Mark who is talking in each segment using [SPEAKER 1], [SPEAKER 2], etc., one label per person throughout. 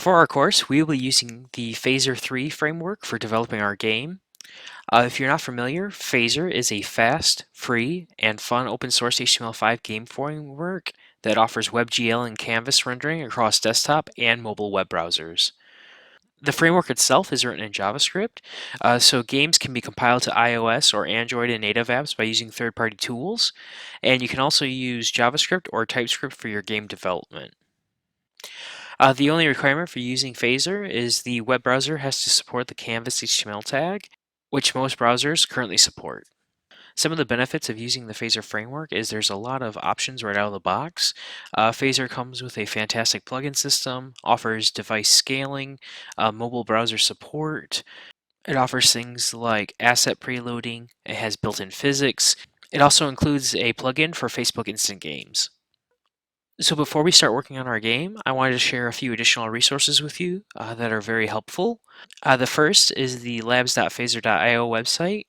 [SPEAKER 1] For our course, we will be using the Phaser 3 framework for developing our game. If you're not familiar, Phaser is a fast, free, and fun open source HTML5 game framework that offers WebGL and Canvas rendering across desktop and mobile web browsers. The framework itself is written in JavaScript, so games can be compiled to iOS or Android and native apps by using third-party tools, and you can also use JavaScript or TypeScript for your game development. The only requirement for using Phaser is the web browser has to support the Canvas HTML tag, which most browsers currently support. Some of the benefits of using the Phaser framework is there's a lot of options right out of the box. Phaser comes with a fantastic plugin system, offers device scaling, mobile browser support. It offers things like asset preloading. It has built-in physics. It also includes a plugin for Facebook Instant Games. So before we start working on our game, I wanted to share a few additional resources with you that are very helpful. The first is the labs.phaser.io website.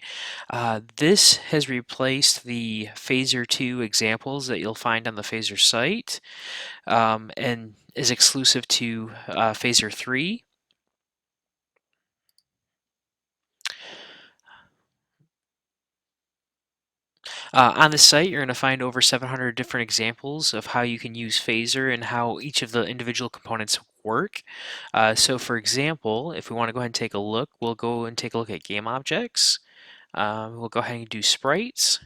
[SPEAKER 1] This has replaced the Phaser 2 examples that you'll find on the Phaser site and is exclusive to Phaser 3. On the site, you're going to find over 700 different examples of how you can use Phaser and how each of the individual components work. So for example, if we want to go ahead and take a look, we'll go and take a look at game objects. We'll go ahead and do sprites.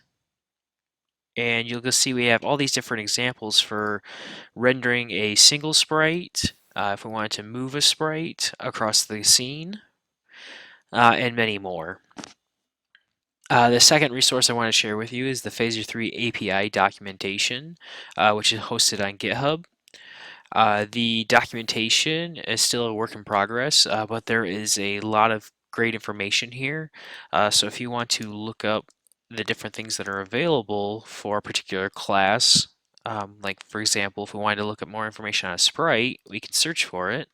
[SPEAKER 1] And you'll go see we have all these different examples for rendering a single sprite, if we wanted to move a sprite across the scene, and many more. The second resource I want to share with you is the Phaser 3 API documentation, which is hosted on GitHub. The documentation is still a work in progress, but there is a lot of great information here. So if you want to look up the different things that are available for a particular class, like for example, if we wanted to look at more information on a sprite, we can search for it.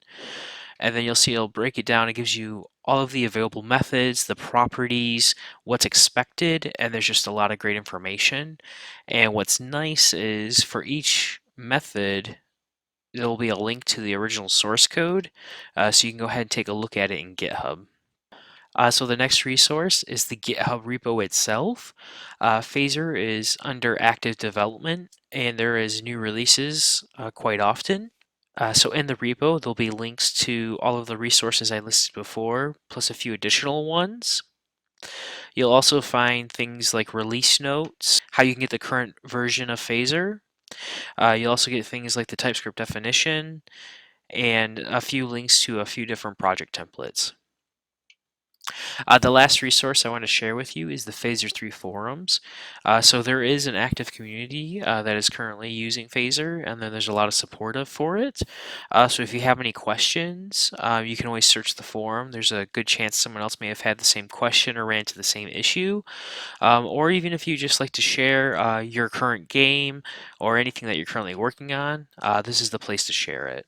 [SPEAKER 1] And then you'll see it'll break it down. It gives you all of the available methods, the properties, what's expected, and there's just a lot of great information. And what's nice is for each method, there will be a link to the original source code, so you can go ahead and take a look at it in GitHub. So the next resource is the GitHub repo itself. Phaser is under active development, and there is new releases quite often. So in the repo, there'll be links to all of the resources I listed before, plus a few additional ones. You'll also find things like release notes, how you can get the current version of Phaser. You'll also get things like the TypeScript definition, and a few links to a few different project templates. The last resource I want to share with you is the Phaser 3 forums. So there is an active community that is currently using Phaser, and then there's a lot of support for it. So if you have any questions, you can always search the forum. There's a good chance someone else may have had the same question or ran into the same issue. Or even if you just like to share your current game or anything that you're currently working on, this is the place to share it.